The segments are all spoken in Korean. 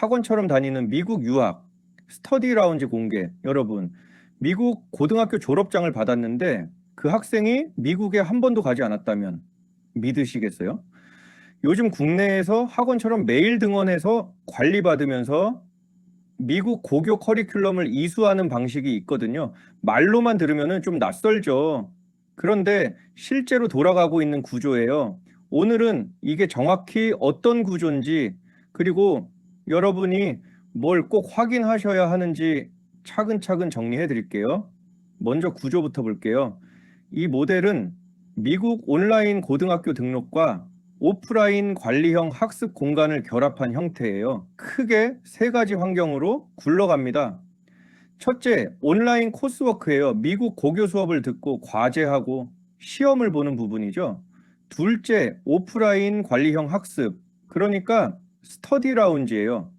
학원처럼 다니는 미국 유학 스터디 라운지 공개. 여러분, 미국 고등학교 졸업장을 받았는데 그 학생이 미국에 한 번도 가지 않았다면 믿으시겠어요? 요즘 국내에서 학원처럼 매일 등원해서 관리받으면서 미국 고교 커리큘럼을 이수하는 방식이 있거든요. 말로만 들으면 좀 낯설죠. 그런데 실제로 돌아가고 있는 구조예요. 오늘은 이게 정확히 어떤 구조인지, 그리고 여러분이 뭘 꼭 확인하셔야 하는지 차근차근 정리해 드릴게요. 먼저 구조부터 볼게요. 이 모델은 미국 온라인 고등학교 등록과 오프라인 관리형 학습 공간을 결합한 형태예요. 크게 세 가지 환경으로 굴러갑니다. 첫째, 온라인 코스워크예요. 미국 고교 수업을 듣고 과제하고 시험을 보는 부분이죠. 둘째, 오프라인 관리형 학습. 그러니까 스터디 라운지예요.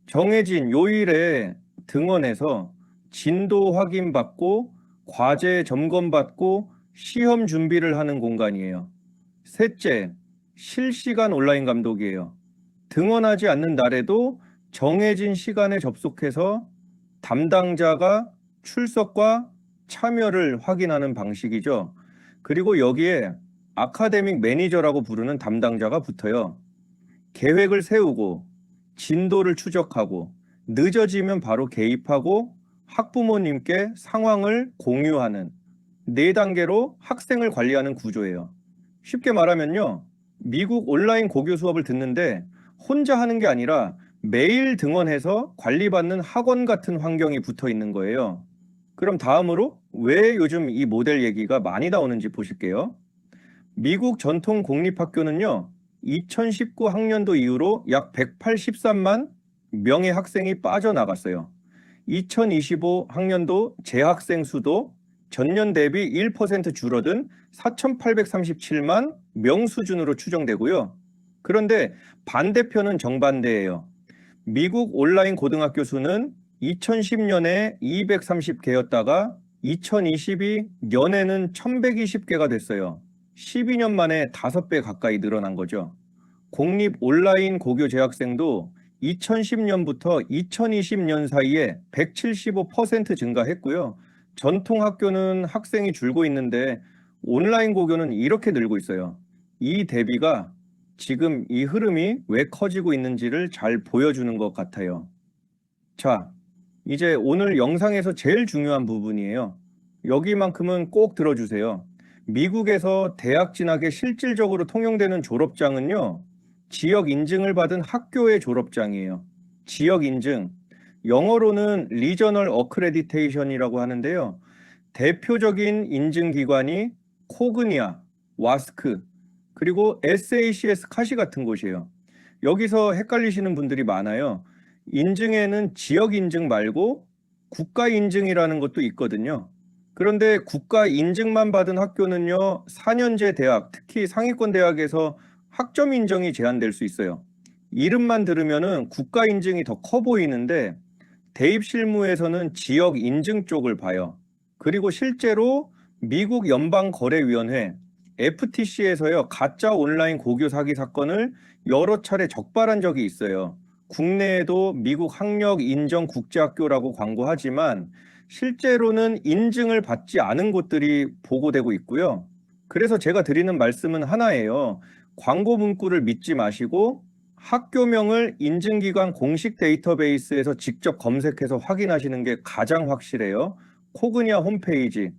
정해진 요일에 등원해서 진도 확인받고 과제 점검받고 시험 준비를 하는 공간이에요. 셋째, 실시간 온라인 감독이에요. 등원하지 않는 날에도 정해진 시간에 접속해서 담당자가 출석과 참여를 확인하는 방식이죠. 그리고 여기에 아카데믹 매니저라고 부르는 담당자가 붙어요. 계획을 세우고 진도를 추적하고 늦어지면 바로 개입하고 학부모님께 상황을 공유하는 네 단계로 학생을 관리하는 구조예요. 쉽게 말하면요, 미국 온라인 고교 수업을 듣는데 혼자 하는 게 아니라 매일 등원해서 관리받는 학원 같은 환경이 붙어 있는 거예요. 그럼 다음으로 왜 요즘 이 모델 얘기가 많이 나오는지 보실게요. 미국 전통 공립학교는요, 2019 학년도 이후로 약 183만 명의 학생이 빠져나갔어요. 2025 학년도 재학생 수도 전년 대비 1% 줄어든 4,837만 명 수준으로 추정되고요. 그런데 반대편은 정반대예요. 미국 온라인 고등학교 수는 2010년에 230개였다가 2022년에는 1120개가 됐어요. 12년 만에 5배 가까이 늘어난 거죠. 공립 온라인 고교 재학생도 2010년부터 2020년 사이에 175% 증가했고요. 전통 학교는 학생이 줄고 있는데 온라인 고교는 이렇게 늘고 있어요. 이 대비가 지금 이 흐름이 왜 커지고 있는지를 잘 보여주는 것 같아요. 자, 이제 오늘 영상에서 제일 중요한 부분이에요. 여기만큼은 꼭 들어주세요. 미국에서 대학 진학에 실질적으로 통용되는 졸업장은요, 지역 인증을 받은 학교의 졸업장이에요. 지역 인증, 영어로는 리저널 어크레디테이션이라고 하는데요. 대표적인 인증기관이 코그니아, 와스크, 그리고 SACS 카시 같은 곳이에요. 여기서 헷갈리시는 분들이 많아요. 인증에는 지역 인증 말고 국가 인증이라는 것도 있거든요. 그런데 국가 인증만 받은 학교는요, 4년제 대학, 특히 상위권 대학에서 학점 인정이 제한될 수 있어요. 이름만 들으면은 국가 인증이 더 커 보이는데 대입 실무에서는 지역 인증 쪽을 봐요. 그리고 실제로 미국 연방거래위원회 FTC에서요, 가짜 온라인 고교 사기 사건을 여러 차례 적발한 적이 있어요. 국내에도 미국 학력 인정 국제학교라고 광고하지만 실제로는 인증을 받지 않은 곳들이 보고되고 있고요. 그래서 제가 드리는 말씀은 하나예요. 광고 문구를 믿지 마시고 학교명을 인증기관 공식 데이터베이스에서 직접 검색해서 확인하시는 게 가장 확실해요. 코그니아 홈페이지,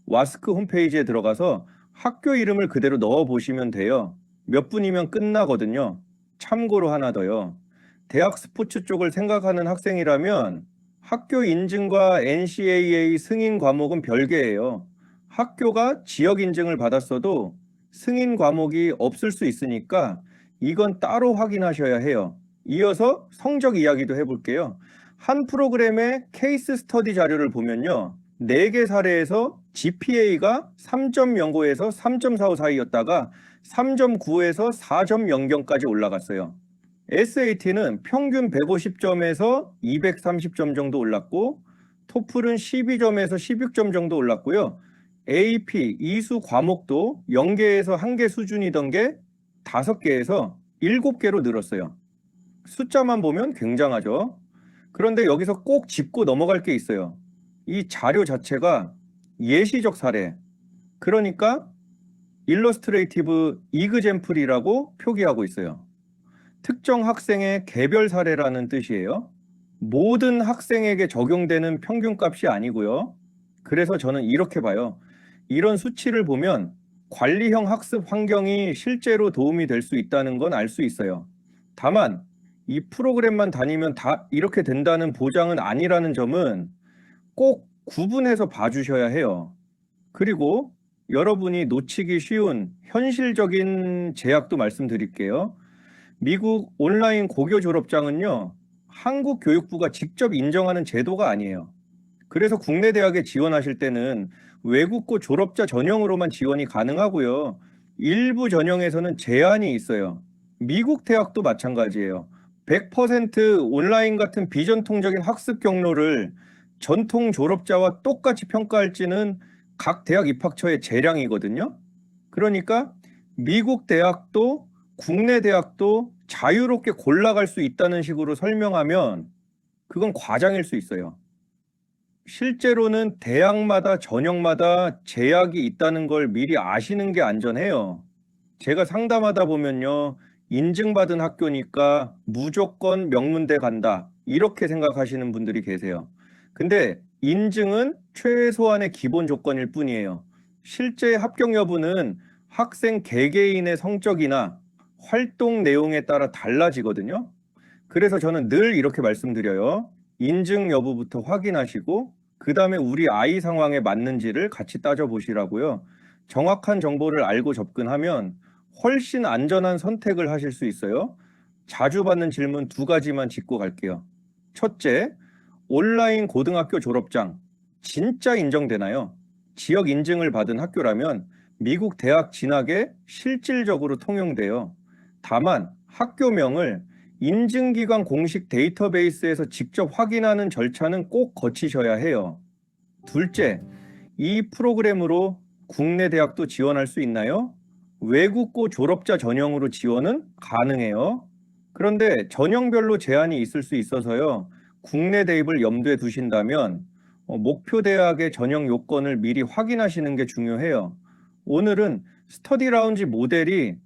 와스크 홈페이지에 들어가서 학교 이름을 그대로 넣어 보시면 돼요. 몇 분이면 끝나거든요. 참고로 하나 더요. 대학 스포츠 쪽을 생각하는 학생이라면 학교 인증과 NCAA 승인 과목은 별개예요. 학교가 지역 인증을 받았어도 승인 과목이 없을 수 있으니까 이건 따로 확인하셔야 해요. 이어서 성적 이야기도 해볼게요. 한 프로그램의 케이스 스터디 자료를 보면요, 4개 사례에서 GPA가 3.05에서 3.45 사이였다가 3.9에서 4.00까지 올라갔어요. SAT는 평균 150점에서 230점 정도 올랐고, 토플은 12점에서 16점 정도 올랐고요. AP, 이수 과목도 0개에서 1개 수준이던 게 5개에서 7개로 늘었어요. 숫자만 보면 굉장하죠. 그런데 여기서 꼭 짚고 넘어갈 게 있어요. 이 자료 자체가 예시적 사례, 그러니까 일러스트레이티브 이그젬플이라고 표기하고 있어요. 특정 학생의 개별 사례라는 뜻이에요. 모든 학생에게 적용되는 평균값이 아니고요. 그래서 저는 이렇게 봐요. 이런 수치를 보면 관리형 학습 환경이 실제로 도움이 될 수 있다는 건 알 수 있어요. 다만 이 프로그램만 다니면 다 이렇게 된다는 보장은 아니라는 점은 꼭 구분해서 봐주셔야 해요. 그리고 여러분이 놓치기 쉬운 현실적인 제약도 말씀드릴게요. 미국 온라인 고교 졸업장은요, 한국 교육부가 직접 인정하는 제도가 아니에요. 그래서 국내 대학에 지원하실 때는 외국고 졸업자 전형으로만 지원이 가능하고요. 일부 전형에서는 제한이 있어요. 미국 대학도 마찬가지예요. 100% 온라인 같은 비전통적인 학습 경로를 전통 졸업자와 똑같이 평가할지는 각 대학 입학처의 재량이거든요. 그러니까 미국 대학도 국내 대학도 자유롭게 골라갈 수 있다는 식으로 설명하면 그건 과장일 수 있어요. 실제로는 대학마다 전형마다 제약이 있다는 걸 미리 아시는 게 안전해요. 제가 상담하다 보면요, 인증받은 학교니까 무조건 명문대 간다, 이렇게 생각하시는 분들이 계세요. 근데 인증은 최소한의 기본 조건일 뿐이에요. 실제 합격 여부는 학생 개개인의 성적이나 활동 내용에 따라 달라지거든요. 그래서 저는 늘 이렇게 말씀드려요. 인증 여부부터 확인하시고 그 다음에 우리 아이 상황에 맞는지를 같이 따져보시라고요. 정확한 정보를 알고 접근하면 훨씬 안전한 선택을 하실 수 있어요. 자주 받는 질문 두 가지만 짚고 갈게요. 첫째, 온라인 고등학교 졸업장 진짜 인정되나요? 지역 인증을 받은 학교라면 미국 대학 진학에 실질적으로 통용돼요. 다만 학교명을 인증기관 공식 데이터베이스에서 직접 확인하는 절차는 꼭 거치셔야 해요. 둘째, 이 프로그램으로 국내 대학도 지원할 수 있나요? 외국고 졸업자 전형으로 지원은 가능해요. 그런데 전형별로 제한이 있을 수 있어서요. 국내 대입을 염두에 두신다면 목표 대학의 전형 요건을 미리 확인하시는 게 중요해요. 오늘은 스터디 라운지 모델이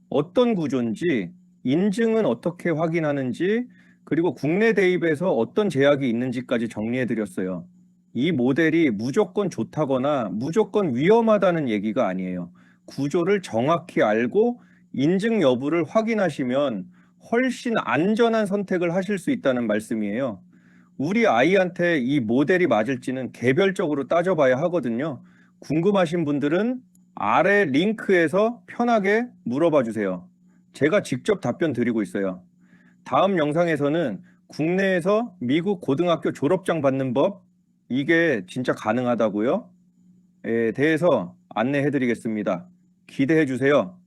어떤 구조인지, 인증은 어떻게 확인하는지, 그리고 국내 대입에서 어떤 제약이 있는지까지 정리해 드렸어요. 이 모델이 무조건 좋다거나 무조건 위험하다는 얘기가 아니에요. 구조를 정확히 알고 인증 여부를 확인하시면 훨씬 안전한 선택을 하실 수 있다는 말씀이에요. 우리 아이한테 이 모델이 맞을지는 개별적으로 따져봐야 하거든요. 궁금하신 분들은 아래 링크에서 편하게 물어봐 주세요. 제가 직접 답변 드리고 있어요. 다음 영상에서는 국내에서 미국 고등학교 졸업장 받는 법, 이게 진짜 가능하다고요? 에 대해서 안내해 드리겠습니다. 기대해 주세요.